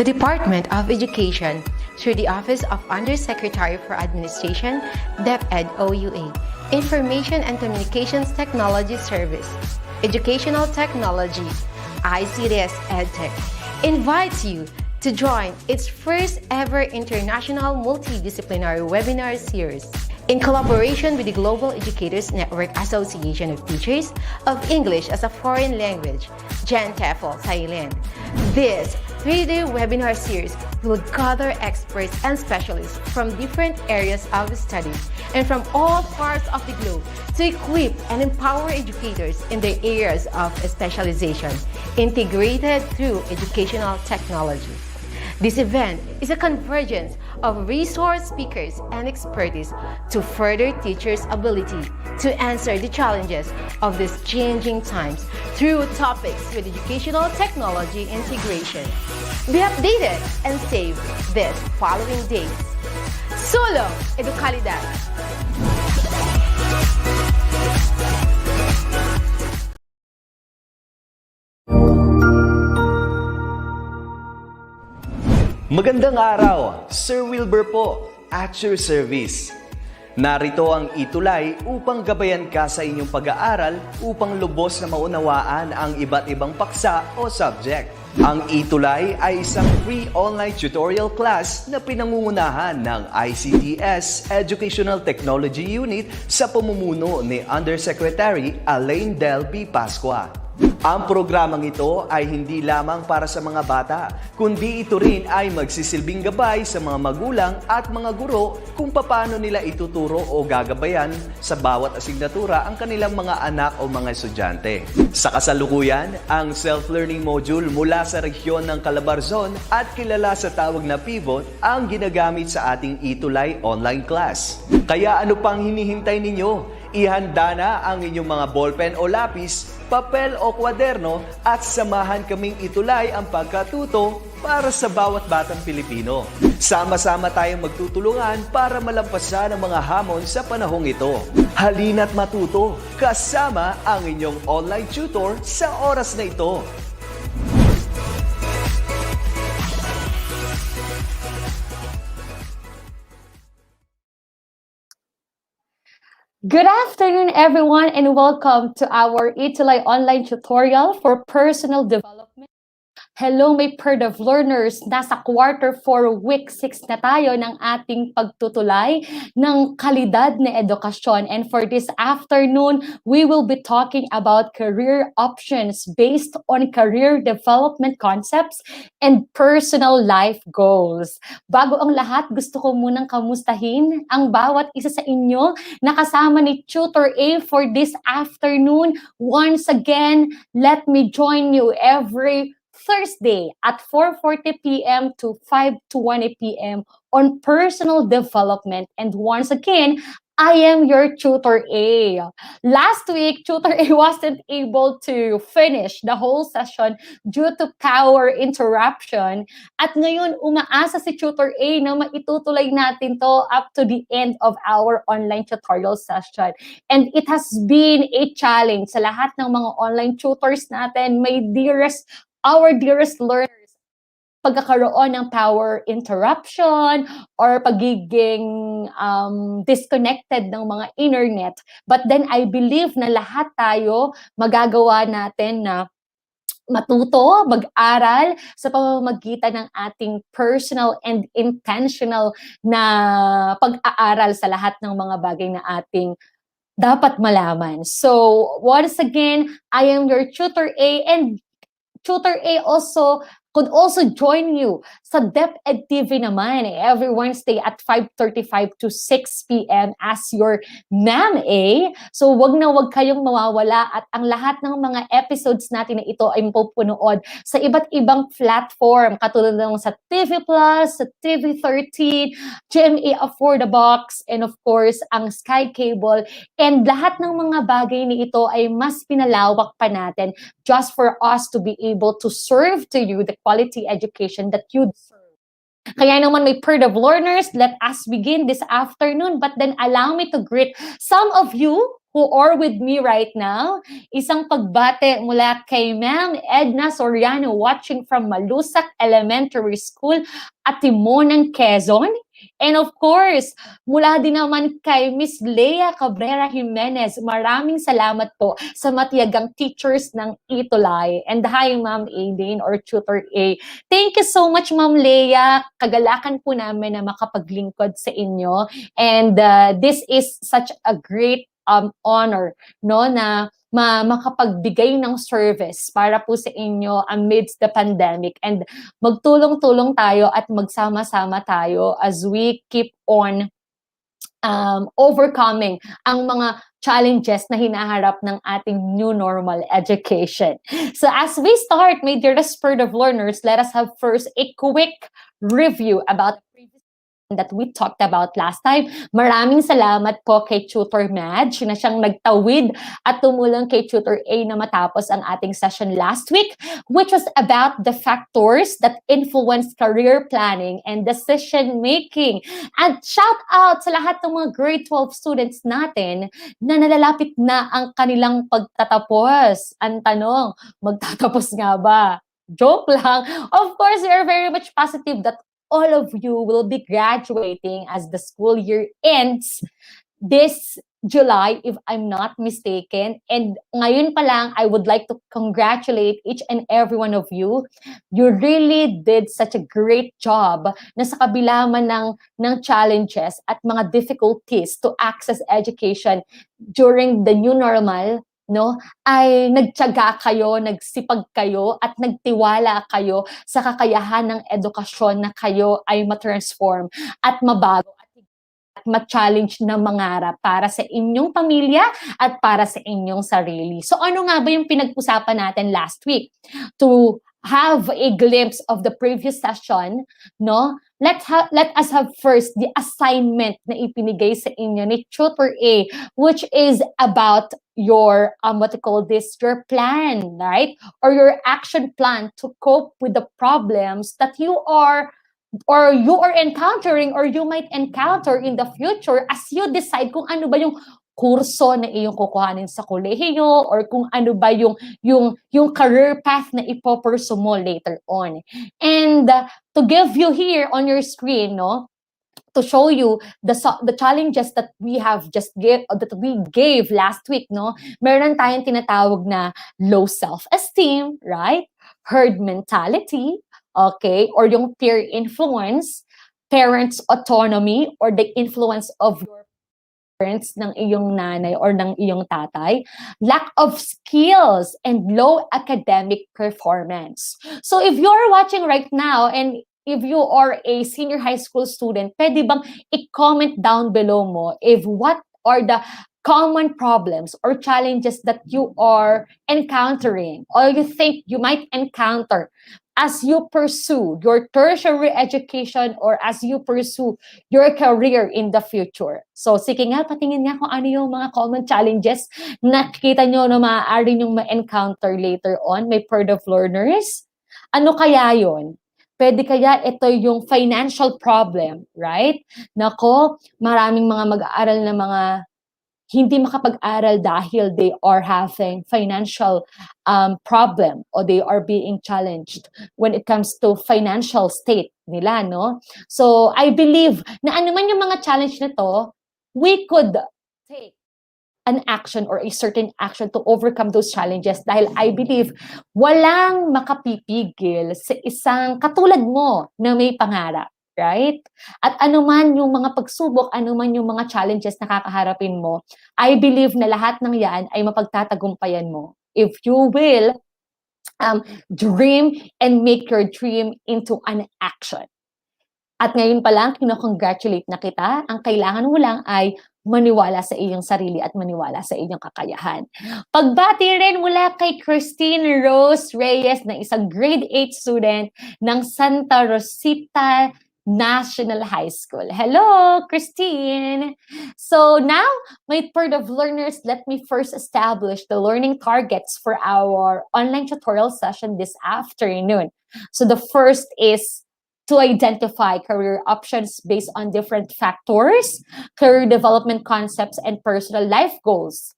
The Department of Education, through the Office of Undersecretary for Administration, DepEd OUA, Information and Communications Technology Service, Educational Technology, ICTS Edtech, invites you to join its first ever international multidisciplinary webinar series in collaboration with the Global Educators Network Association of Teachers of English as a Foreign Language, GenTEFL, Thailand. This 3-day webinar series will gather experts and specialists from different areas of study and from all parts of the globe to equip and empower educators in their areas of specialization, integrated through educational technology. This event is a convergence of resource speakers and expertise to further teachers' ability to answer the challenges of these changing times through topics with educational technology integration. Be updated and save this following days. Solo Educalidad! Magandang araw, Sir Wilbur po, at your service. Narito ang ETUlay upang gabayan ka sa inyong pag-aaral upang lubos na maunawaan ang iba't ibang paksa o subject. Ang ETUlay ay isang free online tutorial class na pinangungunahan ng ICTS Educational Technology Unit sa pamumuno ni Undersecretary Elaine Del B. Pascua. Ang programang ito ay hindi lamang para sa mga bata, kundi ito rin ay magsisilbing gabay sa mga magulang at mga guro kung paano nila ituturo o gagabayan sa bawat asignatura ang kanilang mga anak o mga estudyante. Sa kasalukuyan, ang self-learning module mula sa rehiyon ng Calabarzon at kilala sa tawag na pivot ang ginagamit sa ating ETUlay online class. Kaya ano pang hinihintay ninyo? Ihanda na ang inyong mga ballpen o lapis, papel o kwaderno at samahan kaming itulay ang pagkatuto para sa bawat batang Pilipino. Sama-sama tayong magtutulungan para malampasan ang mga hamon sa panahong ito. Halina't matuto kasama ang inyong online tutor sa oras na ito. Good afternoon, everyone, and welcome to our ETUlay online tutorial for personal development. Hello, my PERD of learners. Nasa quarter 4, week 6 na tayo ng ating pagtutulay ng kalidad na edukasyon. And for this afternoon, we will be talking about career options based on career development concepts and personal life goals. Bago ang lahat, gusto ko munang kamustahin ang bawat isa sa inyo na kasama ni Tutor A for this afternoon. Once again, let me join you every Thursday at 4:40 p.m. to 5:20 p.m. on personal development. And once again, I am your Tutor A. Last week, Tutor A wasn't able to finish the whole session due to power interruption. At ngayon, umaasa si Tutor A na maitutuloy natin to up to the end of our online tutorial session. And it has been a challenge sa lahat ng mga online tutors natin, our dearest learners, pagkakaroon ng power interruption or pagiging disconnected ng mga internet. But then I believe na lahat tayo magagawa natin na matuto, mag-aral sa pamamagitan ng ating personal and intentional na pag-aaral sa lahat ng mga bagay na ating dapat malaman. So, once again, I am your Tutor A, and Tutor A could also join you sa DepEd TV naman every Wednesday at 5:35 to 6 p.m. as your Ma'am A. So wag na wag kayong mawawala at ang lahat ng mga episodes natin na ito ay mapupunood sa iba't ibang platform katulad ng sa TV Plus, sa TV13, GMA Affordabox, and of course ang Sky Cable. And lahat ng mga bagay ni ito ay mas pinalawak pa natin just for us to be able to serve to you the quality education that you deserve. Kaya naman, may PERD of learners, let us begin this afternoon. But then allow me to greet some of you who are with me right now. Isang pagbate mula kay Ma'am Edna Soriano watching from Malusac Elementary School, Atimonan, Quezon. And of course, mula din naman kay Miss Lea Cabrera Jimenez. Maraming salamat po sa matiyagang teachers ng ETUlay. And hi, Ma'am Aideen or Tutor A. Thank you so much, Ma'am Lea. Kagalakan po namin na makapaglingkod sa inyo. And this is such a great honor, no, na makapagbigay ng service para po sa inyo amidst the pandemic, and magtulong-tulong tayo at magsama-sama tayo as we keep on overcoming ang mga challenges na hinaharap ng ating new normal education. So as we start, my dearest spirit of learners, let us have first a quick review about that we talked about last time. Maraming salamat po kay Tutor Madge na siyang nagtawid at tumulong kay Tutor A na matapos ang ating session last week, which was about the factors that influence career planning and decision making. And shout out sa lahat ng mga grade 12 students natin na nalalapit na ang kanilang pagtatapos. Ang tanong, magtatapos nga ba? Joke lang. Of course, we are very much positive that all of you will be graduating as the school year ends this July, if I'm not mistaken. And ngayon pa lang, I would like to congratulate each and every one of you. You really did such a great job na sa kabila man ng challenges at mga difficulties to access education during the new normal, no, ay nagtiyaga kayo, nagsipag kayo, at nagtiwala kayo sa kakayahan ng edukasyon na kayo ay matransform at mabago at ma-challenge na mangarap para sa inyong pamilya at para sa inyong sarili. So ano nga ba yung pinag-usapan natin last week? To have a glimpse of the previous session, no? Let us have first the assignment na ipinigay sa inyo ni Tutor A, which is about your your plan, right? Or your action plan to cope with the problems that you are encountering or you might encounter in the future as you decide kung ano ba yung kurso na iyong kukuhanin sa kolehiyo or kung ano ba yung career path na ipopursue mo later on. And to give you here on your screen, no, to show you the challenges that we gave last week, no, meron tayong tinatawag na low self-esteem, right? Herd mentality, okay, or yung peer influence, parents' autonomy, or the influence of your parents, ng iyong nanay or ng iyong tatay, lack of skills, and low academic performance. So if you're watching right now and if you are a senior high school student, pwede bang i-comment down below mo if what are the common problems or challenges that you are encountering or you think you might encounter as you pursue your tertiary education or as you pursue your career in the future. So sige nga, patingin nga kung ano yung mga common challenges na nakikita nyo na maaari nyong ma-encounter later on, may part of learners. Ano kaya yon? Pwede kaya ito yung financial problem, right? Nako, maraming mga mag-aaral na mga hindi makapag-aral dahil they are having financial problem or they are being challenged when it comes to financial state nila, no? So, I believe na ano man yung mga challenge na to, we could take an action or a certain action to overcome those challenges dahil I believe walang makapipigil sa isang katulad mo na may pangarap, right? At anuman yung mga pagsubok, anuman yung mga challenges na kakaharapin mo, I believe na lahat ng yan ay mapagtatagumpayan mo if you will dream and make your dream into an action. At ngayon pa lang, kino-congratulate na kita. Ang kailangan mo lang ay maniwala sa iyong sarili at maniwala sa iyong kakayahan. Pagbati rin mula kay Christine Rose Reyes na isang grade 8 student ng Santa Rosita National High School. Hello, Christine! So now, my part of learners, let me first establish the learning targets for our online tutorial session this afternoon. So the first is to identify career options based on different factors, career development concepts, and personal life goals.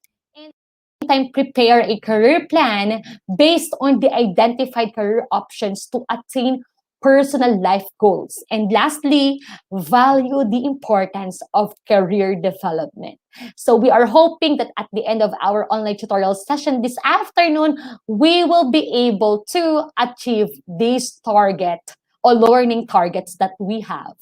time prepare a career plan based on the identified career options to attain personal life goals. And lastly, value the importance of career development. So we are hoping that at the end of our online tutorial session this afternoon, we will be able to achieve this target or learning targets that we have.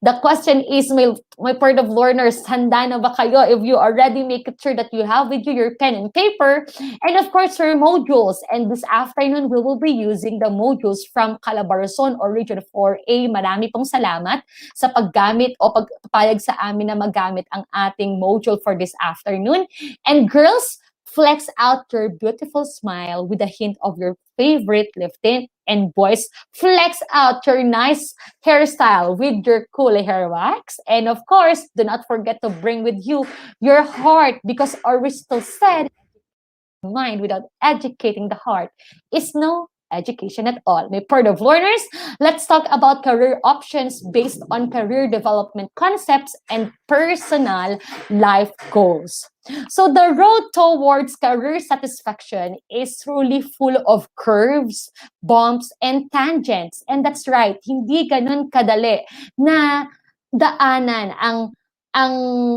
The question is, my part of learners, handa na ba kayo? If you already make sure that you have with you your pen and paper, and of course, your modules. And this afternoon, we will be using the modules from Calabarzon or Region 4A. Marami pong salamat sa paggamit o pagpapayag sa amin na magamit ang ating module for this afternoon. And girls, flex out your beautiful smile with a hint of your favorite lip tint. And boys, flex out your nice hairstyle with your cool hair wax. And of course, do not forget to bring with you your heart, because Aristotle said, mind without educating the heart is no education at all. My part of learners, let's talk about career options based on career development concepts and personal life goals. So the road towards career satisfaction is truly full of curves, bumps, and tangents. And that's right, hindi ganun kadali na daanan ang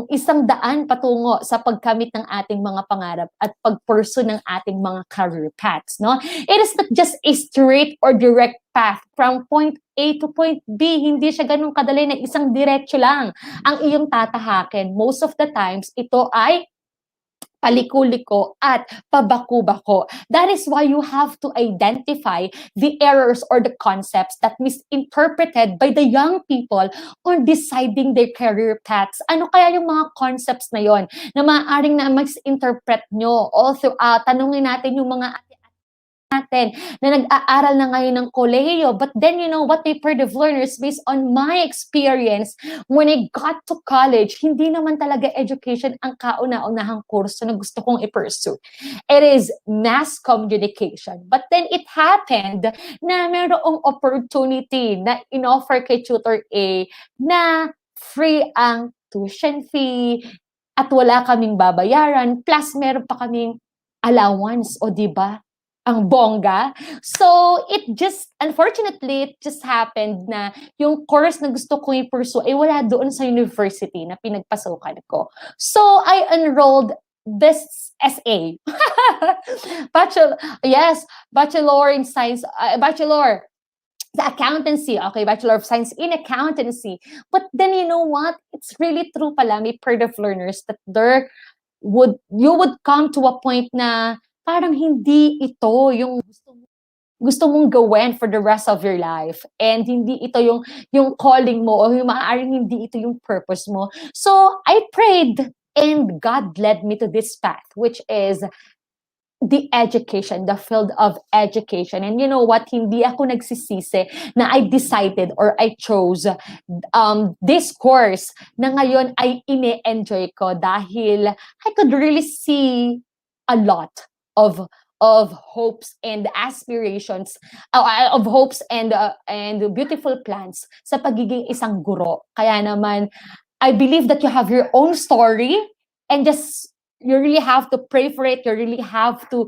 isang daan patungo sa pagkamit ng ating mga pangarap at pagpursue ng ating mga career paths, no? It is not just a straight or direct path from point A to point B. Hindi siya ganun kadali na isang diretso lang ang iyong tatahakin. Most of the times, ito ay paliko-liko at pabako-bako. That is why you have to identify the errors or the concepts that misinterpreted by the young people on deciding their career paths. Ano kaya yung mga concepts na yon na maaaring na misinterpret nyo all throughout? Tanungin natin yung mga natin na nag-aaral na ngayon ng kolehiyo. But then, you know what, they part of learners, based on my experience, when I got to college, hindi naman talaga education ang kauna-unahang kurso na gusto kong i-pursue. It is mass communication. But then it happened na mayroong opportunity na in-offer kay Tutor A na free ang tuition fee at wala kaming babayaran, plus meron pa kaming allowance, o diba? Ang bongga. So, unfortunately, it just happened na yung course na gusto kong i-pursue ay wala doon sa university na pinagpasukan ko. So, I enrolled this SA. Bachelor in Science, Bachelor the accountancy, okay, Bachelor of Science in Accountancy. But then, you know what? It's really true pala, may part of learners that you would come to a point na parang hindi ito yung gusto mong gawin for the rest of your life, and hindi ito yung calling mo, o yung maaaring hindi ito yung purpose mo. So I prayed and God led me to this path, which is the education, the field of education. And you know what, hindi ako nagsisisi na I decided or I chose this course na ngayon ay ine-enjoy ko, dahil I could really see a lot of hopes and aspirations, of hopes and beautiful plans sa pagiging isang guro. Kaya naman, I believe that you have your own story, and just you really have to pray for it. You really have to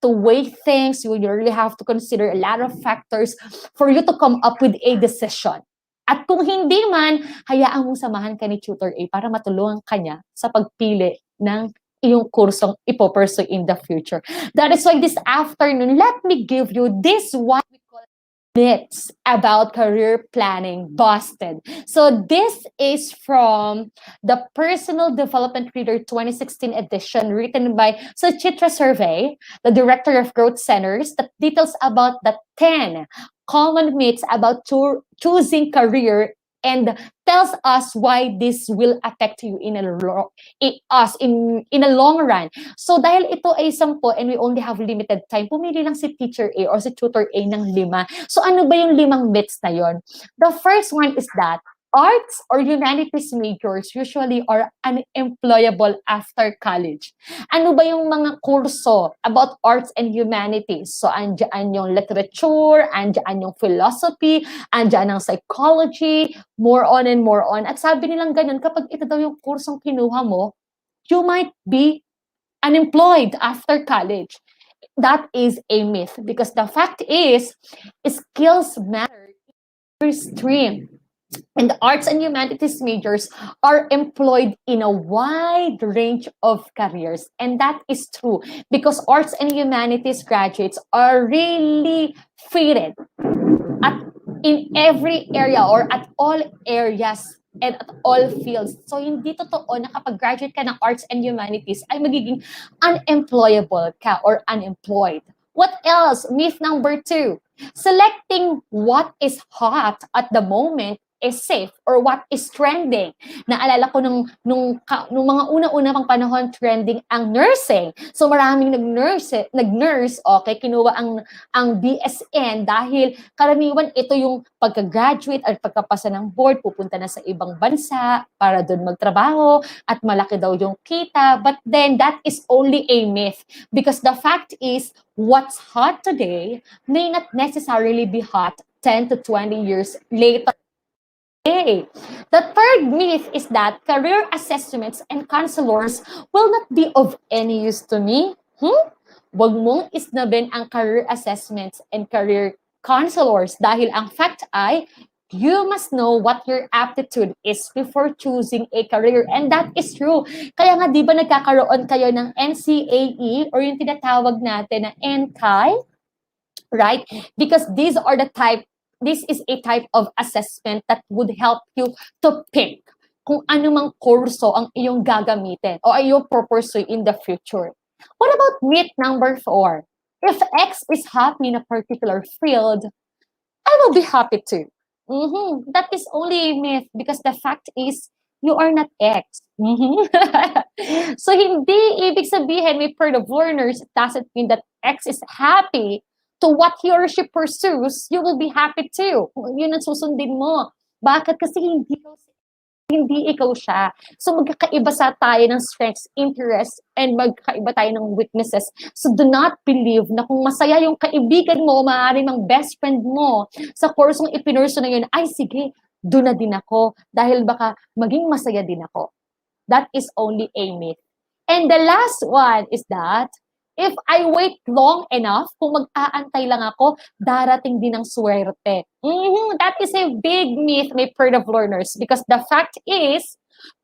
weigh things. You really have to consider a lot of factors for you to come up with a decision. At kung hindi man, hayaan mong samahan ka ni Tutor A para matulungan ka niya sa pagpili ng iyong kursong ipopursue in the future. That is why this afternoon, let me give you this what we call myths about career planning busted. So this is from the Personal Development Reader 2016 edition, written by Suchitra Survey, the Director of Growth Centers, that details about the 10 common myths about choosing career, and tells us why this will affect you in a long run. So dahil ito ay 10 and we only have limited time, pumili lang si Teacher A or si Tutor A ng 5. So ano ba yung 5 myths na yon? The first one is that arts or humanities majors usually are unemployable after college. Ano ba yung mga kurso about arts and humanities? So, andyan yung literature, andyan yung philosophy, andyan ang psychology, more on and more on. At sabi nilang ganun, kapag ito daw yung kursong kinuha mo, you might be unemployed after college. That is a myth because the fact is skills matter in every stream. And the arts and humanities majors are employed in a wide range of careers. And that is true because arts and humanities graduates are really fitted at in every area or at all areas and at all fields. So hindi totoo na kapag graduate ka ng arts and humanities ay magiging unemployable ka or unemployed. What else? Myth number 2. Selecting what is hot at the moment is safe or what is trending. Naalala ko nung mga una-una pang panahon trending ang nursing. So maraming nag-nurse, okay, kinuha ang BSN dahil karaniwan ito yung pagka-graduate at pagkapasa ng board, pupunta na sa ibang bansa para doon magtrabaho at malaki daw yung kita. But then that is only a myth because the fact is what's hot today may not necessarily be hot 10 to 20 years later. Okay. The third myth is that career assessments and counselors will not be of any use to me. Huwag mong isnabin ang career assessments and career counselors dahil ang fact ay you must know what your aptitude is before choosing a career. And that is true. Kaya nga, di ba nagkakaroon kayo ng NCAE or yung tinatawag natin na NCAI, right? Because this is a type of assessment that would help you to pick kung anumang kurso ang iyong gagamitin o iyong pursue in the future. What about myth number 4? If X is happy in a particular field, I will be happy too. That is only a myth because the fact is you are not X. So hindi ibig sabihin may part of learners, it doesn't mean that X is happy to what he or she pursues, you will be happy too. Yun ang susundin mo. Bakit? Kasi hindi ikaw siya. So magkakaiba sa tayo ng strengths, interests, and magkakaiba tayo ng weaknesses. So do not believe na kung masaya yung kaibigan mo, maaaring ang best friend mo sa kursong ipinurso na yun, ay sige, doon na din ako dahil baka maging masaya din ako. That is only a myth. And the last one is that if I wait long enough, kung mag-aantay lang ako, darating din ang swerte. That is a big myth may part of learners because the fact is,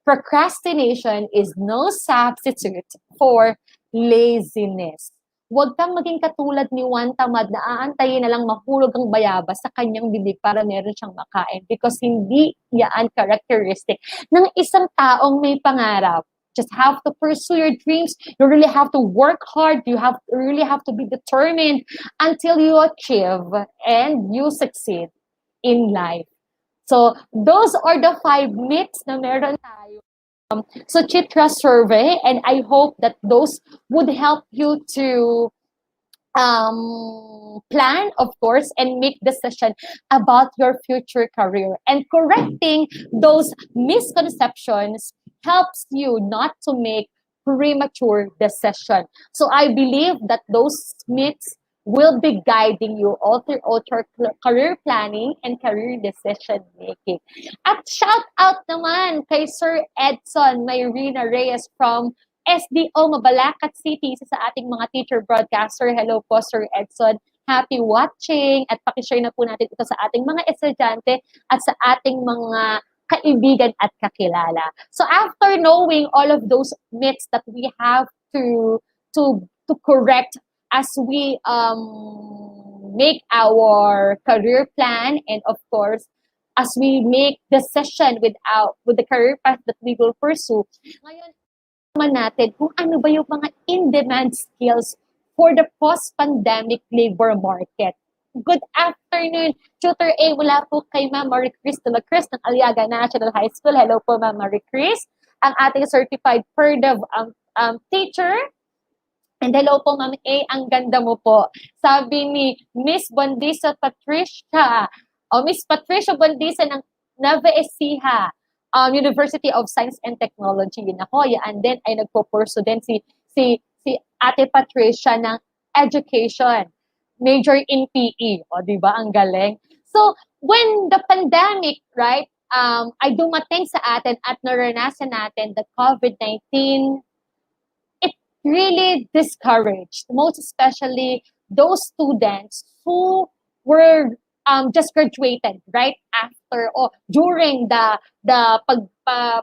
procrastination is no substitute for laziness. Huwag kang maging katulad ni Juan Tamad na aantayin na lang mahulog ang bayabas sa kanyang bibig para meron siyang makain because hindi yan characteristic ng isang taong may pangarap. Just have to pursue your dreams. You really have to work hard. You really have to be determined until you achieve and you succeed in life. So those are the 5 myths na meron tayo. So Chitra survey, and I hope that those would help you to plan, of course, and make decision about your future career. And correcting those misconceptions helps you not to make premature decision. So I believe that those myths will be guiding you all throughout your career planning and career decision making. At shout out naman kay Sir Edson Mayrina Reyes from SDO Mabalacat City, isa sa ating mga teacher broadcaster. Hello po, Sir Edson. Happy watching at pakishare na po natin ito sa ating mga estudyante at sa ating mga kaibigan at kakilala. So after knowing all of those myths that we have to correct as we make our career plan and of course as we make decision with the career path that we will pursue, ngayon naman natin kung ano ba yung mga in-demand skills for the post-pandemic labor market. Good afternoon, Tutor A. Mula po kay Ma'am Marie Chris de la Cruz ng Aliaga National High School. Hello po, Ma'am Marie Chris. Ang ating certified PERDEV teacher. And hello po, Ma'am A. Ang ganda mo po. Sabi ni Miss Bondisa Patricia, Miss Patricia Bondisa ng Nueva Ecija, University of Science and Technology. Yun ako. And then ay nagpo-pursue din si Ate Patricia ng Education. Major in PE. O, di ba? Ang galing. So, when the pandemic, right, ay dumating sa atin at naranasan natin the COVID-19, it really discouraged, most especially those students who were just graduated right after or during the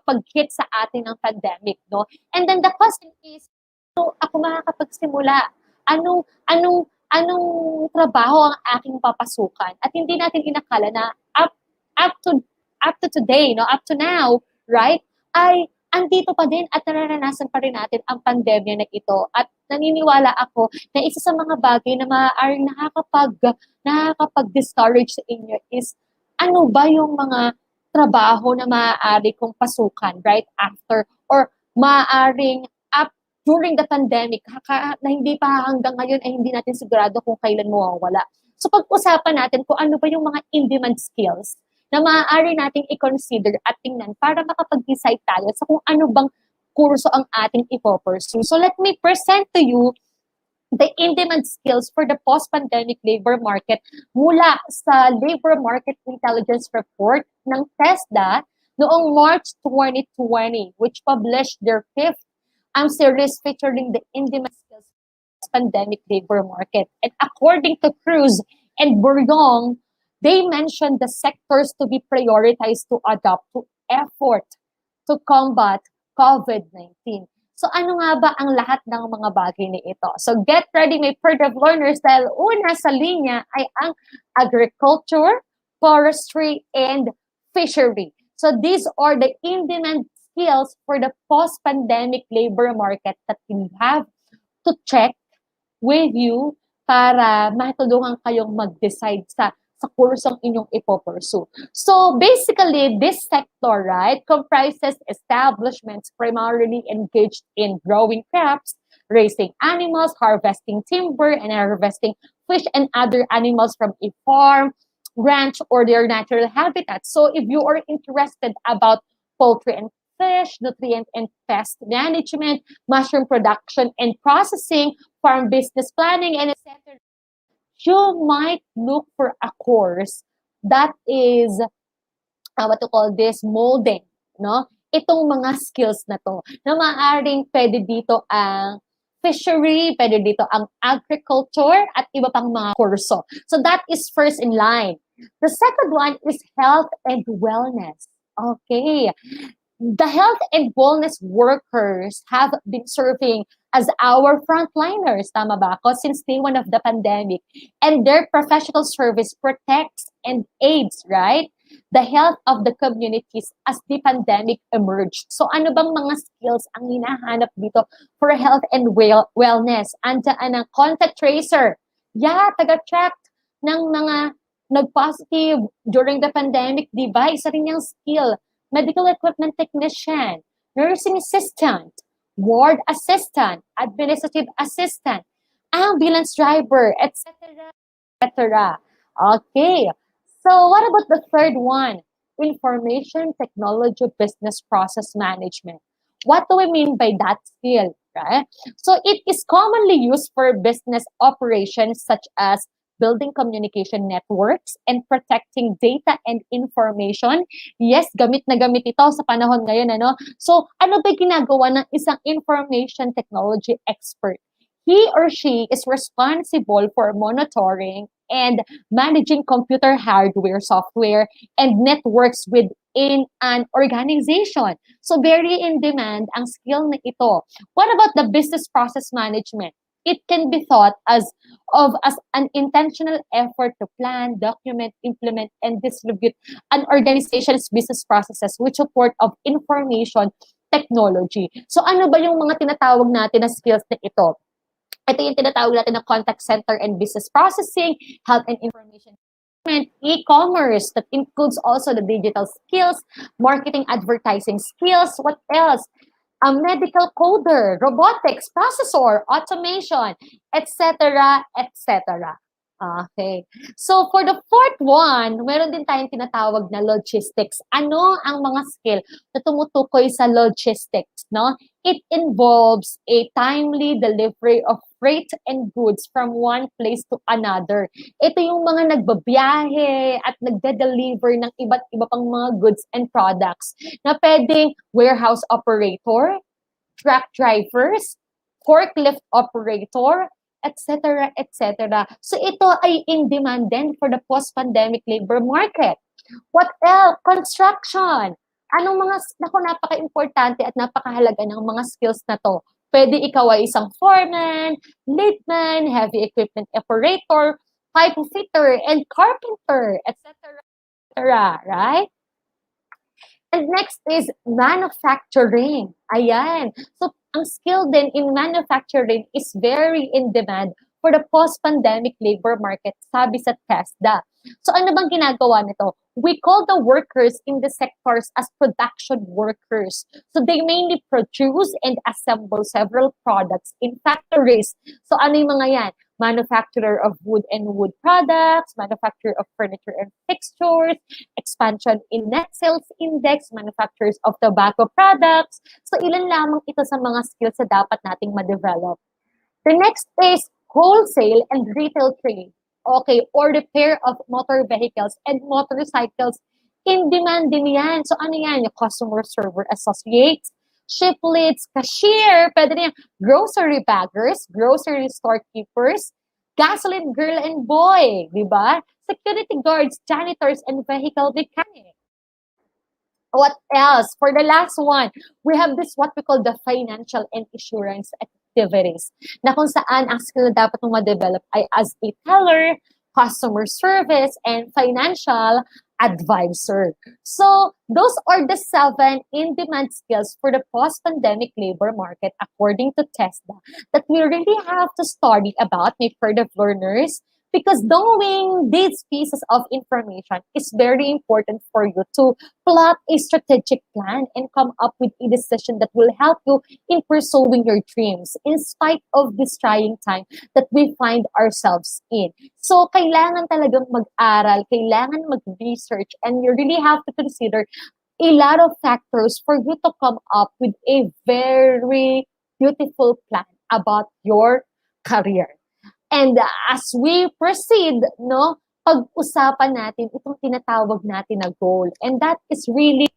pag-hit sa atin ng pandemic, no? And then the question is, so ako makakapagsimula? Anong trabaho ang aking papasukan? At hindi natin inakala na up to up to today, no, up to now, right? Ay andito pa din at nararanasan pa rin natin ang pandemya na ito. At naniniwala ako na isa sa mga bagay na maaaring nakakapag-discourage sa inyo is ano ba yung mga trabaho na maaari kong pasukan right after or maaaring up during the pandemic na hindi pa hanggang ngayon ay hindi natin sigurado kung kailan mawawala. So pag-usapan natin kung ano ba yung mga in-demand skills na maaari nating i-consider at tingnan para makapag-decide tayo sa kung ano bang kurso ang ating ipopursue. So let me present to you the in-demand skills for the post-pandemic labor market mula sa Labor Market Intelligence Report ng TESDA noong March 2020, which published their fifth series featuring the in-demand skills pandemic labor market. And according to Cruz and Bourgong, they mentioned the sectors to be prioritized to adopt to effort to combat COVID-19. So ano nga ba ang lahat ng mga bagay na ito? So get ready, my Perd of learners, dahil una sa linya ay ang agriculture, forestry, and fishery. So these are the in-demand skills for the post-pandemic labor market that you have to check with you para matulungan kayong mag-decide sa kursong inyong ipopursue. So basically, this sector, right, comprises establishments primarily engaged in growing crops, raising animals, harvesting timber, and harvesting fish and other animals from a farm, ranch, or their natural habitat. So if you are interested about poultry and fish, nutrient and pest management, mushroom production and processing, farm business planning, and etc., you might look for a course that is, what to call this, molding, no? Itong mga skills na to, na maaaring pwede dito ang fishery, pwede dito ang agriculture, at iba pang mga kurso. So that is first in line. The second one is health and wellness. Okay. The health and wellness workers have been serving as our frontliners, tama ba ako, since day one of the pandemic. And their professional service protects and aids, right, the health of the communities as the pandemic emerged. So ano bang mga skills ang hinahanap dito for health and wellness? Andyan ang contact tracer. Yeah, taga-track ng mga nag-positive during the pandemic, di ba? Isa rin yung skill. Medical equipment technician, nursing assistant, ward assistant, administrative assistant, ambulance driver, etc., etc. Okay. So what about the third one? Information technology business process management. What do we mean by that skill, right? So it is commonly used for business operations such as building communication networks and protecting data and information. Yes, gamit na gamit ito sa panahon ngayon, ano? So, ano ba ginagawa ng isang information technology expert? He or she is responsible for monitoring and managing computer hardware, software, and networks within an organization. So, very in demand ang skill na ito. What about the business process management? It can be thought as an intentional effort to plan, document, implement, and distribute an organization's business processes with support of information technology. So ano ba yung mga tinatawag natin na skills na ito? Ito yung tinatawag natin na contact center and business processing, health and information management, e-commerce, that includes also the digital skills, marketing, advertising skills, what else? A medical coder, robotics, processor, automation, etc., etc. Okay. So for the fourth one, meron din tayong tinatawag na logistics. Ano ang mga skill na tumutukoy sa logistics, no? It involves a timely delivery of freight and goods from one place to another. Ito yung mga nagbabiyahe at nagde-deliver ng iba't iba pang mga goods and products na pwedeng warehouse operator, truck drivers, forklift operator, etc., etc. So ito ay in demand din for the post-pandemic labor market. What else? Construction. Anong mga, naku, napaka-importante at napakahalaga ng mga skills na to. Pwede ikaw ay isang foreman, lateman, heavy equipment operator, pipe fitter, and carpenter, etc., etc., right? And next is manufacturing. Ayan. So, ang skill din in manufacturing is very in demand for the post-pandemic labor market, sabi sa TESDA. So, ano bang ginagawa nito? We call the workers in the sectors as production workers. So, they mainly produce and assemble several products in factories. So, ano yung mga yan? Manufacturer of wood and wood products, manufacturer of furniture and fixtures, expansion in net sales index, manufacturers of tobacco products. So, ilan lamang ito sa mga skills na dapat nating ma-develop. The next is wholesale and retail trade. Okay, or repair of motor vehicles and motorcycles. In demand din yan. So, ano yan? Yung customer server associates, ship leads, cashier, pwede rin yan, grocery baggers, grocery storekeepers, gasoline girl and boy, di ba? Security guards, janitors, and vehicle mechanics. What else? For the last one, we have this what we call the financial and insurance activities na kung saan ang skill na dapat mong ma-develop ay as a teller, customer service, and financial advisor. So, those are the 7 in-demand skills for the post-pandemic labor market according to TESDA that we really have to study about, my further learners, because knowing these pieces of information is very important for you to plot a strategic plan and come up with a decision that will help you in pursuing your dreams in spite of this trying time that we find ourselves in. So, kailangan talagang mag-aral, kailangan mag-research, and you really have to consider a lot of factors for you to come up with a very beautiful plan about your career. And as we proceed, no, pag-usapan natin itong tinatawag natin na goal. And that is really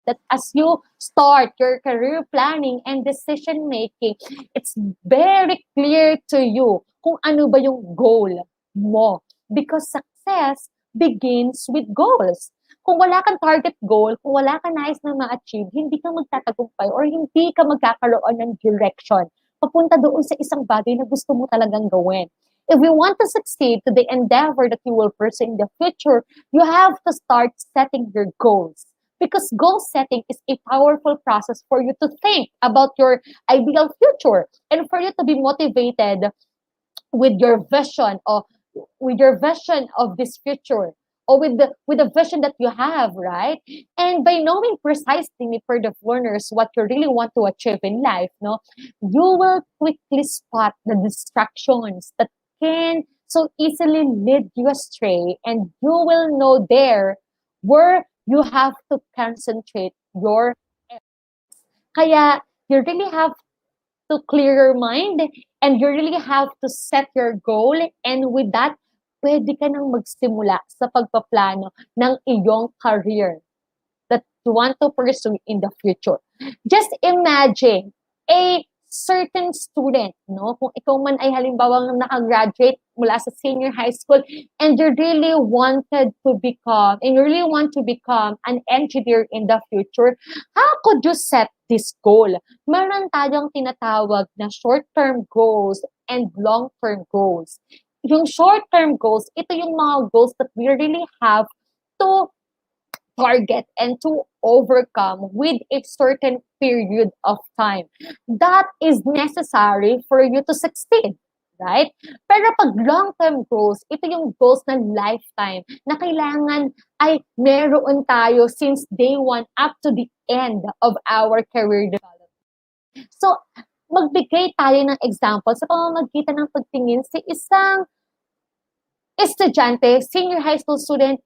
that as you start your career planning and decision making, it's very clear to you kung ano ba yung goal mo. Because success begins with goals. Kung wala kang target goal, kung wala kang nais na ma-achieve, hindi ka magtatagumpay or hindi ka magkakaroon ng direction papunta doon sa isang bagay na gusto mo talagang gawin. If you want to succeed to the endeavor that you will pursue in the future, you have to start setting your goals. Because goal setting is a powerful process for you to think about your ideal future and for you to be motivated with your vision of this future or with the vision that you have, right? And by knowing precisely for the learners what you really want to achieve in life, no, you will quickly spot the distractions that can so easily lead you astray, and you will know there where you have to concentrate your efforts. Kaya you really have to clear your mind and you really have to set your goal, and with that, pwede ka nang magsimula sa pagpaplano ng iyong career that you want to pursue in the future. Just imagine a certain student, no? Kung ikaw man ay halimbawa nakagraduate mula sa senior high school and you really want to become an engineer in the future, how could you set this goal? Meron tayong tinatawag na short-term goals and long-term goals. Yung short-term goals, ito yung mga goals that we really have to target and to overcome with a certain period of time. That is necessary for you to succeed, right? Pero pag long-term goals, ito yung goals na lifetime na kailangan ay meron tayo since day one up to the end of our career development. So, magbigay tayo ng example sa pamamagitan ng pagtingin sa isang estudyante, senior high school student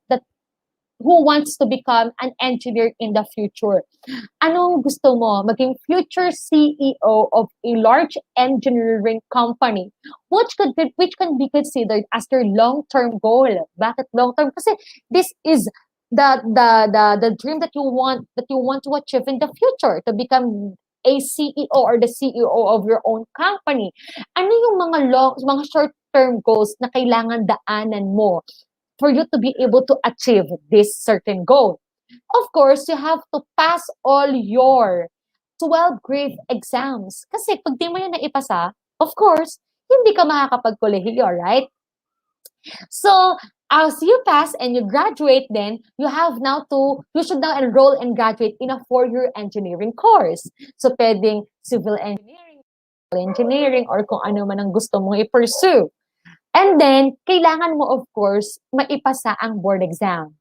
who wants to become an engineer in the future. Anong gusto mo? Maging future CEO of a large engineering company, which can be considered as your long-term goal. Bakit long-term? Kasi this is the dream that you want to achieve in the future, to become a CEO or the CEO of your own company, ano yung mga short-term goals na kailangan daanan mo for you to be able to achieve this certain goal? Of course, you have to pass all your 12 grade exams. Kasi pag di mo yun naipasa, of course, hindi ka makakapag-kolehiyo, right? So, as you pass and you graduate, then you should now enroll and graduate in a 4-year engineering course. So, pwedeng civil engineering, or kung ano man ang gusto mong i-pursue. And then, kailangan mo, of course, maipasa ang board exam.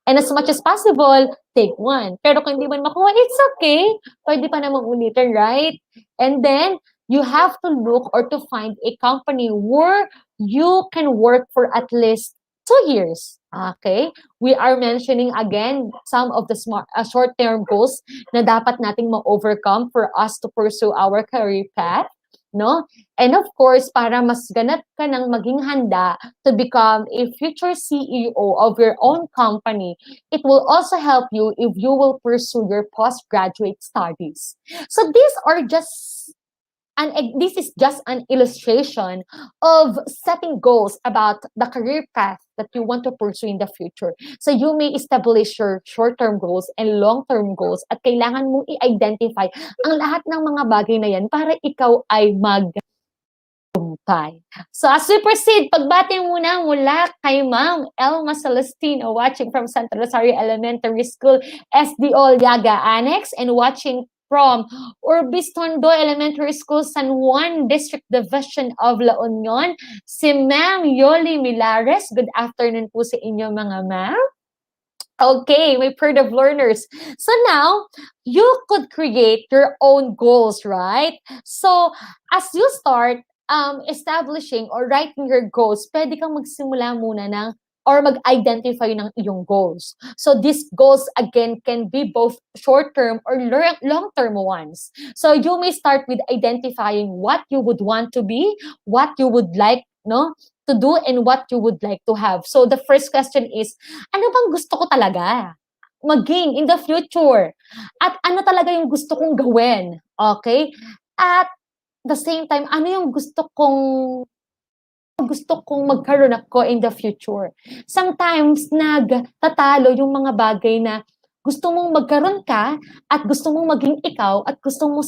And as much as possible, take one. Pero kung hindi man makuha, it's okay. Pwede pa namang ulitin, right? And then, you have to look or to find a company where you can work for at least 2 years. Okay? We are mentioning again some of the short-term goals na dapat nating ma-overcome for us to pursue our career path. No? And of course, para mas ganap ka nang maging handa to become a future CEO of your own company, it will also help you if you will pursue your postgraduate studies. So this is just an illustration of setting goals about the career path that you want to pursue in the future. So you may establish your short-term goals and long-term goals, at kailangan mong i-identify ang lahat ng mga bagay na yan para ikaw ay magtagumpay. So as we proceed, pagbati muna mula kay Ma'am Elma Celestino, watching from Santa Rosario Elementary School, SDO Liaga Annex, and watching from Urbistondo Elementary School, San Juan District Division of La Union, si Ma'am Yoli Milares. Good afternoon po sa inyo, mga ma'am. Okay, my herd of learners. So now, you could create your own goals, right? So, as you start establishing or writing your goals, pwede kang magsimula muna ng or mag-identify ng iyong goals. So these goals, again, can be both short-term or long-term ones. So you may start with identifying what you would want to be, what you would like to do, and what you would like to have. So the first question is, ano bang gusto ko talaga maging in the future? At ano talaga yung gusto kong gawin? Okay? At the same time, ano yung gusto kong magkaroon ako in the future. Sometimes, nagtatalo yung mga bagay na gusto mong magkaroon ka at gusto mong maging ikaw at gusto mo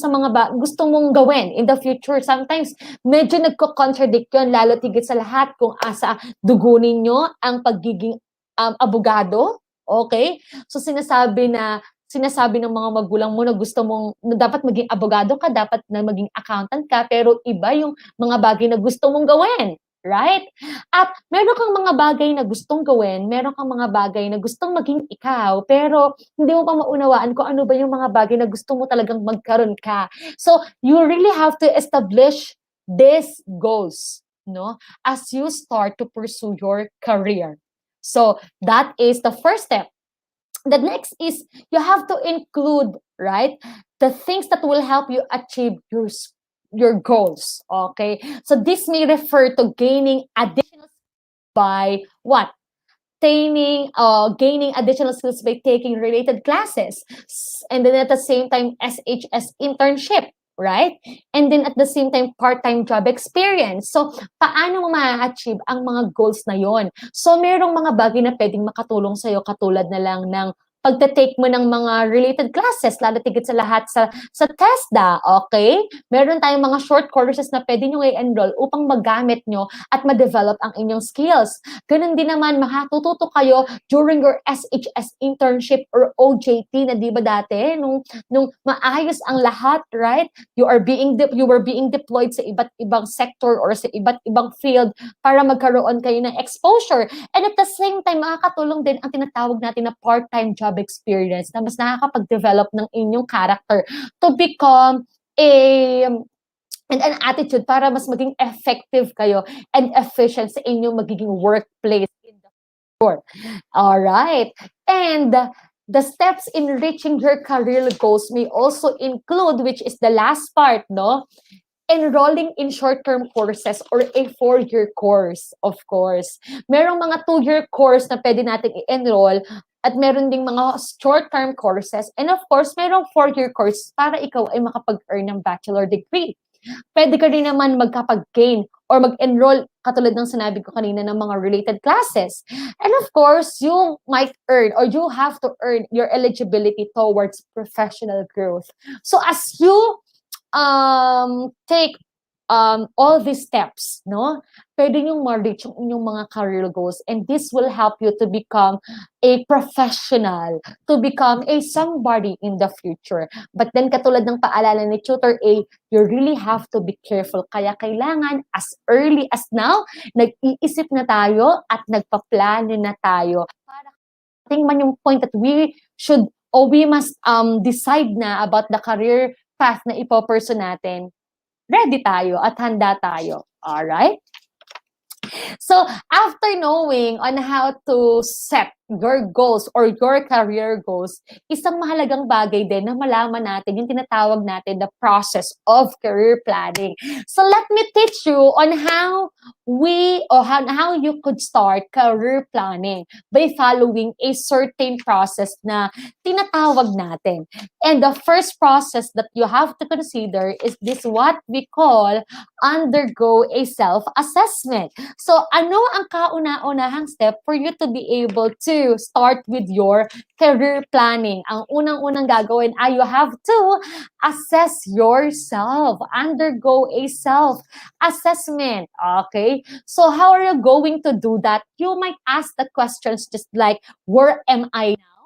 gusto mong gawin in the future. Sometimes, medyo nagko-contradict yun, lalo tigit sa lahat kung asa dugo ninyo ang pagiging abogado. Okay? So, sinasabi ng mga magulang mo na gusto mong, na dapat maging abogado ka, dapat na maging accountant ka, pero iba yung mga bagay na gusto mong gawin. Right? At meron kang mga bagay na gustong gawin, meron kang mga bagay na gustong maging ikaw, pero hindi mo pa maunawaan kung ano ba yung mga bagay na gusto mo talagang magkaroon ka. So, you really have to establish these goals, as you start to pursue your career. So, that is the first step. The next is you have to include, right, the things that will help you achieve your goals. Okay, so this may refer to gaining additional by what? Gaining additional skills by taking related classes, and then at the same time SHS internship, right? And then at the same time part-time job experience. So paano mo ma-achieve ang mga goals na yon? So merong mga bagay na pwedeng makatulong sa'yo, katulad na lang ng pagta-take mo ng mga related classes, lalo tigit sa lahat sa TESDA, okay? Meron tayong mga short courses na pwede nyo i-enroll upang magamit nyo at ma-develop ang inyong skills. Ganun din naman, makatututo kayo during your SHS internship or OJT na di ba dati, nung maayos ang lahat, right? You were being deployed sa iba't ibang sector or sa iba't ibang field para magkaroon kayo ng exposure. And at the same time, makakatulong din ang tinatawag natin na part-time job experience na mas nakakapag-develop ng inyong character to become an attitude para mas maging effective kayo and efficient sa inyong magiging workplace in the future. Alright. And the steps in reaching your career goals may also include, which is the last part, enrolling in short-term courses or a 4-year course, of course. Merong mga 2-year course na pwede natin i-enroll At meron ding mga short-term courses. And of course, merong 4-year course para ikaw ay makapag-earn ng bachelor degree. Pwede ka rin naman magkapag-gain or mag-enroll, katulad ng sinabi ko kanina, ng mga related classes. And of course, you might earn or you have to earn your eligibility towards professional growth. So as you take all these steps, no? Pwede niyong ma-reach yung inyong mga career goals, and this will help you to become a professional, to become a somebody in the future. But then, katulad ng paalala ni Tutor A, you really have to be careful. Kaya kailangan, as early as now, nag-iisip na tayo at nagpaplano na tayo. Para ating man yung point that we should or we must decide na about the career path na ipo-pursue natin, ready tayo at handa tayo. Alright? So, after knowing on how to set your goals or your career goals, isang mahalagang bagay din na malaman natin yung tinatawag natin the process of career planning. So, let me teach you on how how you could start career planning by following a certain process na tinatawag natin. And the first process that you have to consider is this, what we call undergo a self-assessment. So, ano ang kauna-unahang step for you to be able to start with your career planning? Ang unang-unang gagawin ay you have to assess yourself. Undergo a self-assessment. Okay? So, how are you going to do that? You might ask the questions just like, where am I now?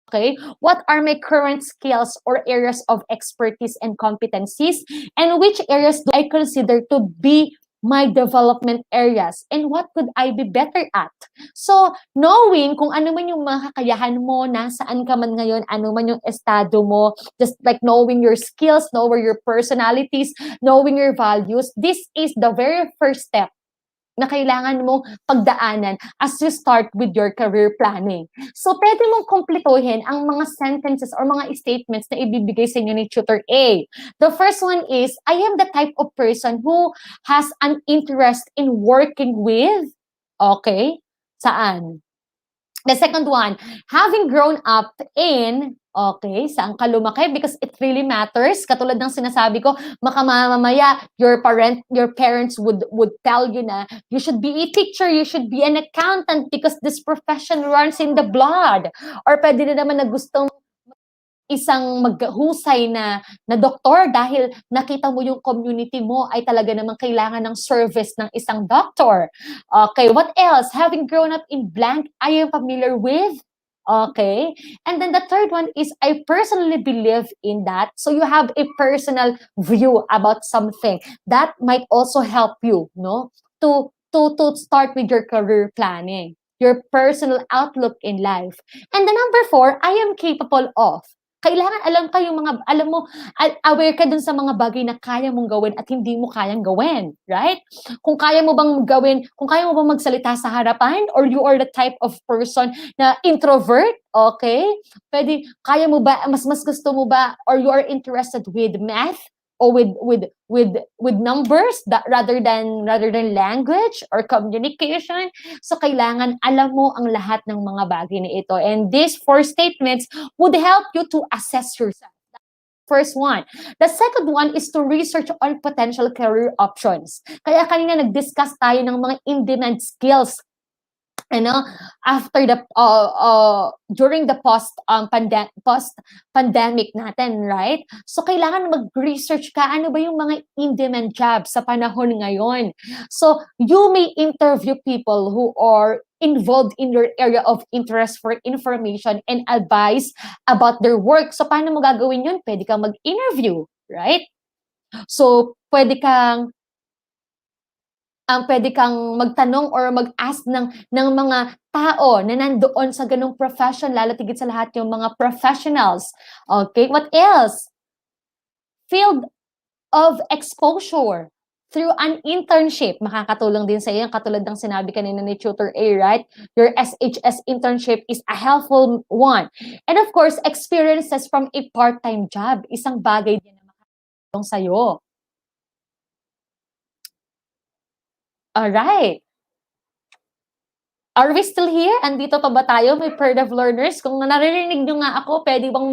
Okay, what are my current skills or areas of expertise and competencies? And which areas do I consider to be my development areas? And what could I be better at? So, knowing kung ano man yung mga kakayahan mo, nasaan ka man ngayon, ano man yung estado mo, just like knowing your skills, knowing your personalities, knowing your values, this is the very first step na kailangan mong pagdaanan as you start with your career planning. So, pwede mong kumpletuhin ang mga sentences or mga statements na ibibigay sa inyo ni Tutor A. The first one is, I am the type of person who has an interest in working with, okay, saan? The second one, having grown up in, okay, saan ka lumaki? Because it really matters. Katulad ng sinasabi ko, mamaya your parents would tell you na you should be a teacher, you should be an accountant because this profession runs in the blood. Or pwede na naman na gustong isang maghusay na doktor dahil nakita mo yung community mo ay talaga namang kailangan ng service ng isang doctor. Okay, what else? Having grown up in blank, I am familiar with. Okay, and then the third one is I personally believe in that. So you have a personal view about something that might also help you, no, to start with your career planning, your personal outlook in life. And the number 4, I am capable of. Kailangan alam mo, aware ka dun sa mga bagay na kaya mong gawin at hindi mo kayang gawin, right? Kung kaya mo bang magsalita sa harapan, or you are the type of person na introvert, okay? Kaya mo ba, mas gusto mo ba, or you are interested with math, or with numbers rather than language or communication. So kailangan alam mo ang lahat ng mga bagay na ito, and these 4 statements would help you to assess yourself. First one. The second one is to research on potential career options. Kaya kanina nag-discuss tayo ng mga in-demand skills after the during the post-pandemic natin, right? So kailangan mag-research ka, ano ba yung mga in-demand jobs sa panahon ngayon. So you may interview people who are involved in your area of interest for information and advice about their work. So paano mo gagawin yun? Pwede kang mag-interview, right? So pwede kang magtanong or mag-ask ng mga tao na nandoon sa ganung profession, lalo tigit sa lahat yung mga professionals. Okay, what else? Field of exposure through an internship. Makakatulong din sa iyo, katulad ng sinabi kanina ni Tutor A, right? Your SHS internship is a helpful one. And of course, experiences from a part-time job. Isang bagay din na makakatulong sa iyo. Alright. Are we still here? Andito pa ba tayo? May Perd of Learners? Kung naririnig nyo nga ako, pwede bang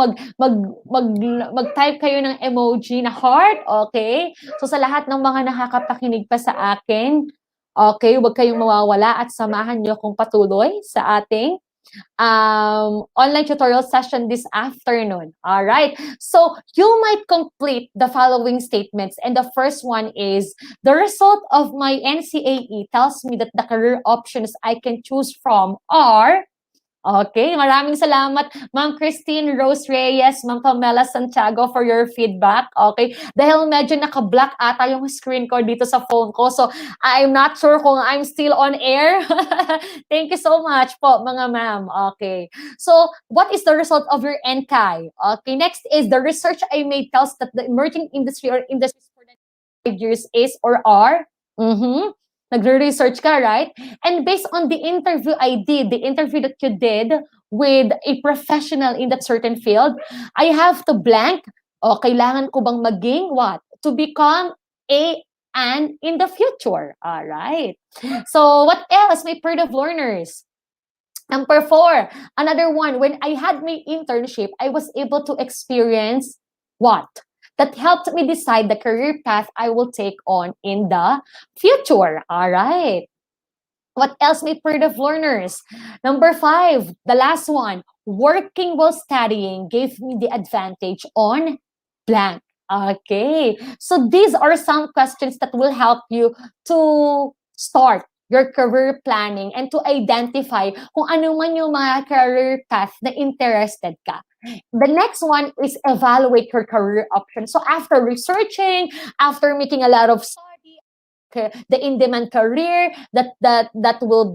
mag-type kayo ng emoji na heart? Okay? So sa lahat ng mga nakakapakinig pa sa akin, okay, huwag kayong mawawala at samahan nyo akong patuloy sa ating online tutorial session this afternoon. All right. So you might complete the following statements. And the first one is, the result of my NCAE tells me that the career options I can choose from are... Okay, maraming salamat, Ma'am Christine Rose Reyes, Ma'am Pamela Santiago for your feedback. Okay, dahil medyo naka-black ata yung screen ko dito sa phone ko. So, I'm not sure kung I'm still on air. Thank you so much po, mga ma'am. Okay, so what is the result of your NCAI? Okay, next is the research I made tells that the emerging industry or industries for the next 5 years is or are. Nagre-research ka, right? And based on the interview I did, the interview that you did with a professional in that certain field, I have to blank, o kailangan ko bang maging what? To become an in the future. All right. So what else? May Perd of Learners. Number 4, another one, when I had my internship, I was able to experience what? That helped me decide the career path I will take on in the future. All right. What else may Perd of Learners? Number 5, the last one. Working while studying gave me the advantage on blank. Okay. So these are some questions that will help you to start your career planning and to identify kung ano man yung mga career path na interested ka. The next one is evaluate your career options. So after researching, after making a lot of study, the in-demand career that will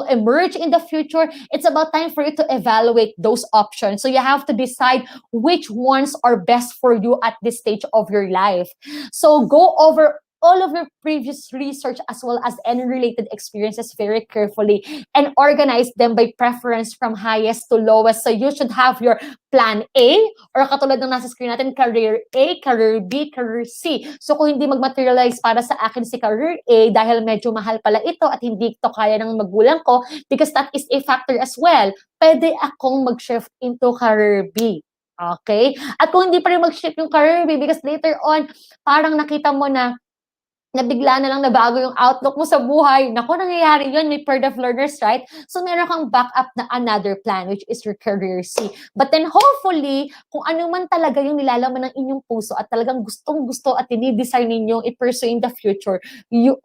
emerge in the future, it's about time for you to evaluate those options. So you have to decide which ones are best for you at this stage of your life. So go over all of your previous research as well as any related experiences very carefully and organize them by preference from highest to lowest. So you should have your plan A, or katulad ng nasa screen natin, career A, career B, career C. So kung hindi mag-materialize para sa akin si career A dahil medyo mahal pala ito at hindi ito kaya ng magulang ko, because that is a factor as well, pwede akong mag-shift into career B. Okay? At kung hindi pa rin mag-shift yung career B because later on, parang nakita mo na bigla na lang nabago yung outlook mo sa buhay. Naku, nangyayari yun, may Perd of Learners, right? So, meron kang backup na another plan, which is your career C. But then, hopefully, kung ano man talaga yung nilalaman ng inyong puso at talagang gustong-gusto at dinidesire ninyong i-pursue in the future, yun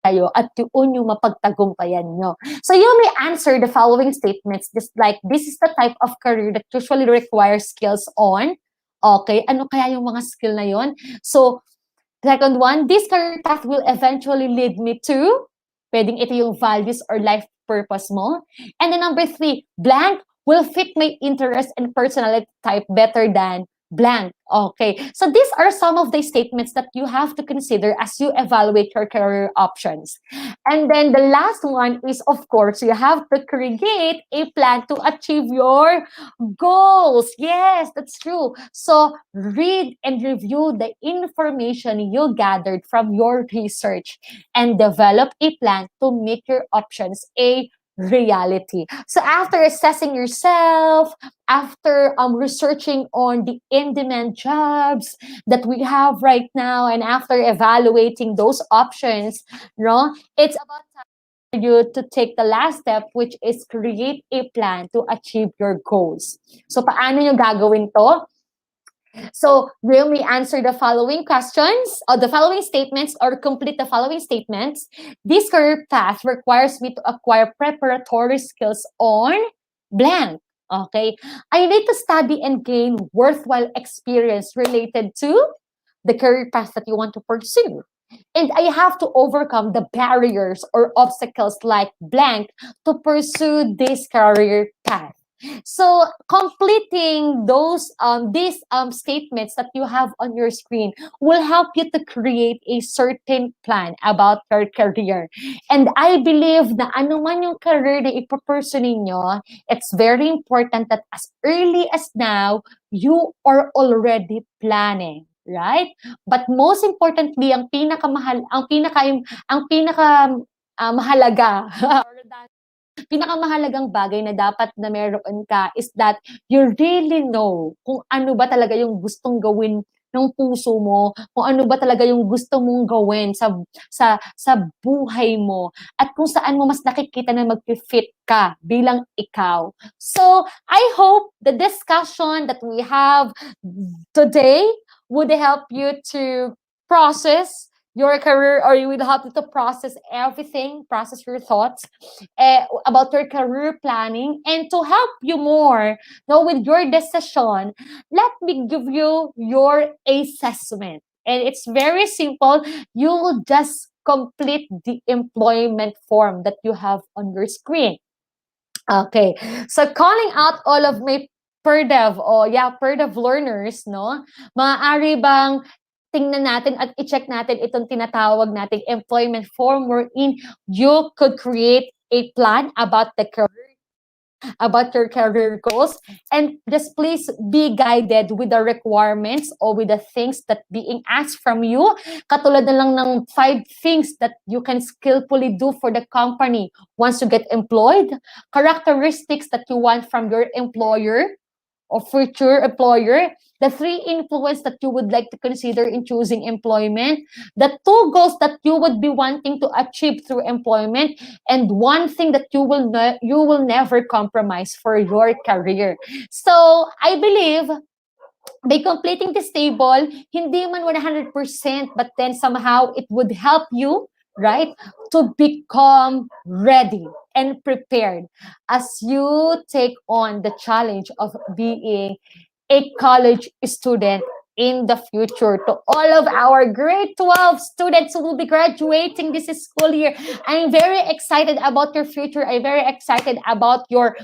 kayo at yun yung mapagtagumpayan nyo. So, you may answer the following statements, just like, this is the type of career that usually requires skills on. Okay, ano kaya yung mga skill na yun? So, second one, this career path will eventually lead me to, pwedeng ito yung values or life purpose mo. And then number 3, blank will fit my interest and personality type better than blank. Okay, so these are some of the statements that you have to consider as you evaluate your career options. And then the last one is, of course, you have to create a plan to achieve your goals. Yes, that's true. So read and review the information you gathered from your research and develop a plan to make your options a reality. So after assessing yourself, after researching on the in-demand jobs that we have right now, and after evaluating those options, no, it's about time for you to take the last step, which is create a plan to achieve your goals. So paano nyo gagawin to? So, will we answer the following questions, or the following statements, or complete the following statements? This career path requires me to acquire preparatory skills on blank. Okay, I need to study and gain worthwhile experience related to the career path that you want to pursue. And I have to overcome the barriers or obstacles like blank to pursue this career path. So completing those these statements that you have on your screen will help you to create a certain plan about your career. And I believe na ano man yung career na ipupursue ninyo, it's very important that as early as now, you are already planning. Right? But most importantly, ang pinaka mahalaga. Pinakamahalagang bagay na dapat na meron ka is that you really know kung ano ba talaga yung gustong gawin ng puso mo, kung ano ba talaga yung gusto mong gawin sa buhay mo, at kung saan mo mas nakikita na mag-fit ka bilang ikaw. So, I hope the discussion that we have today would help you to process your career, or you will help you to process everything, process your thoughts about your career planning, and to help you more with your decision. Let me give you your assessment, and it's very simple. You will just complete the employment form that you have on your screen. Okay, so calling out all of my per-dev learners, no? Maaari bang tingnan natin at i-check natin itong tinatawag nating employment form wherein you could create a plan about your career goals, and just please be guided with the requirements or with the things that being asked from you. Katulad na lang ng 5 things that you can skillfully do for the company once you get employed, characteristics that you want from your employer or future employer, the 3 influence that you would like to consider in choosing employment, the 2 goals that you would be wanting to achieve through employment, and 1 thing that you will never compromise for your career. So, I believe by completing this table, hindi man 100%, but then somehow it would help you, right, to become ready and prepared as you take on the challenge of being a college student in the future. To all of our grade 12 students who will be graduating this school year, I'm very excited about your future. I'm very excited about your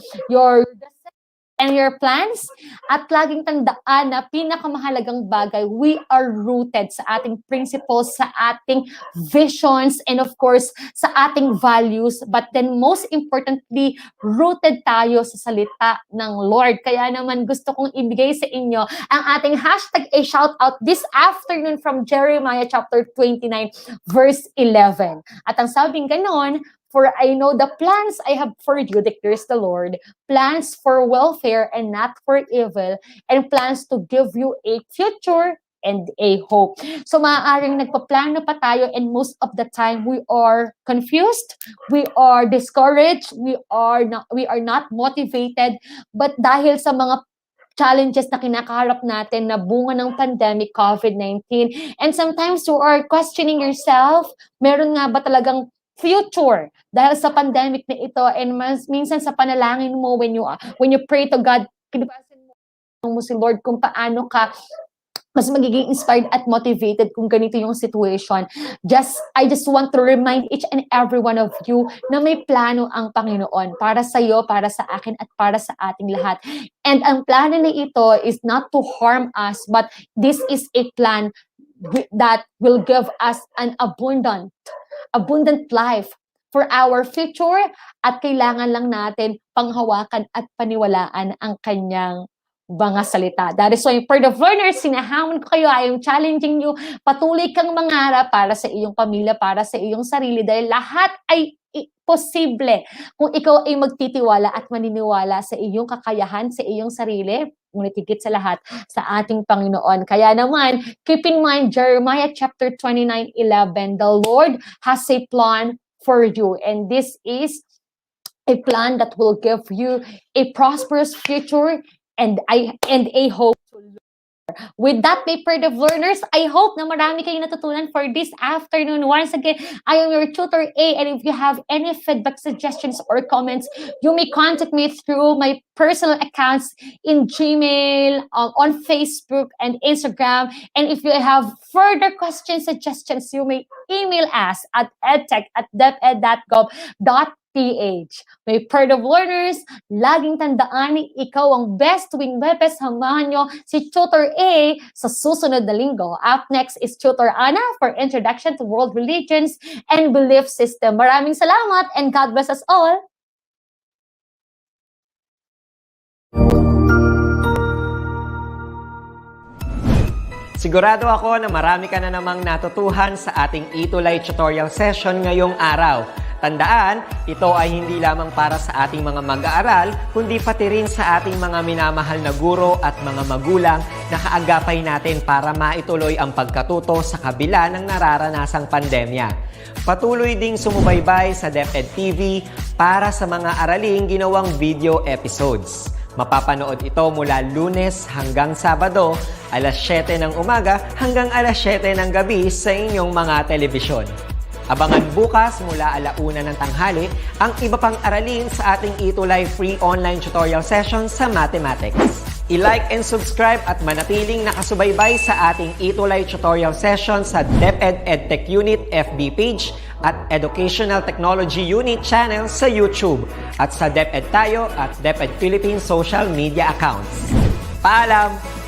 and your plans. At laging tandaan na pinakamahalagang bagay, we are rooted sa ating principles, sa ating visions, and of course, sa ating values. But then most importantly, rooted tayo sa salita ng Lord. Kaya naman gusto kong ibigay sa inyo ang ating hashtag a shoutout this afternoon from Jeremiah chapter 29 verse 11. At ang sabing ganon, for I know the plans I have for you, declares the Lord, plans for welfare and not for evil, and plans to give you a future and a hope. So maaaring nagpaplano pa tayo, and most of the time we are confused, we are discouraged, we are not motivated, but dahil sa mga challenges na kinakaharap natin na bunga ng pandemic, COVID-19, and sometimes you are questioning yourself, meron nga ba talagang future dahil sa pandemic na ito, and minsan sa panalangin mo when you pray to God, kinibasan mo si Lord kung paano ka mas magiging inspired at motivated kung ganito yung situation. I just want to remind each and every one of you na may plano ang Panginoon para sa iyo, para sa akin, at para sa ating lahat. And ang plano na ito is not to harm us, but this is a plan that will give us an abundant life for our future, at kailangan lang natin panghawakan at paniwalaan ang kanyang mga salita. That is why, part of learners, sinahamon ko kayo, I am challenging you, patuloy kang mangarap para sa iyong pamilya, para sa iyong sarili, dahil lahat ay posible kung ikaw ay magtitiwala at maniniwala sa iyong kakayahan, sa iyong sarili, ngunit higit sa lahat, sa ating Panginoon. Kaya naman, keep in mind, Jeremiah chapter 29:11, the Lord has a plan for you, and this is a plan that will give you a prosperous future and a hope. With that, my part of learners, I hope na marami kayong natutunan for this afternoon. Once again, I am your tutor A, and if you have any feedback, suggestions, or comments, you may contact me through my personal accounts in Gmail, on Facebook and Instagram. And if you have further questions, suggestions, you may email us at edtech@deped.gov.ph. May part of learners, laging tandaan, ikaw ang best tuwing Webes. Samahan nyo si Tutor A sa susunod na linggo. Up next is Tutor Ana for Introduction to World Religions and Belief System. Maraming salamat, and God bless us all. Sigurado ako na marami ka na namang natutuhan sa ating ETUlay tutorial session ngayong araw. Tandaan, ito ay hindi lamang para sa ating mga mag-aaral, kundi pati rin sa ating mga minamahal na guro at mga magulang na kaagapay natin para maituloy ang pagkatuto sa kabila ng nararanasang pandemya. Patuloy ding sumubaybay sa DepEd TV para sa mga araling ginawang video episodes. Mapapanood ito mula Lunes hanggang Sabado, alas 7 ng umaga hanggang alas 7 ng gabi sa inyong mga telebisyon. Abangan bukas mula 1:00 ng tanghali ang iba pang aralin sa ating ETUlay free online tutorial session sa mathematics. I-like and subscribe at manatiling nakasubaybay sa ating ETUlay tutorial session sa DepEd Edtech Unit FB page at Educational Technology Unit channel sa YouTube at sa DepEd Tayo at DepEd Philippines social media accounts. Paalam!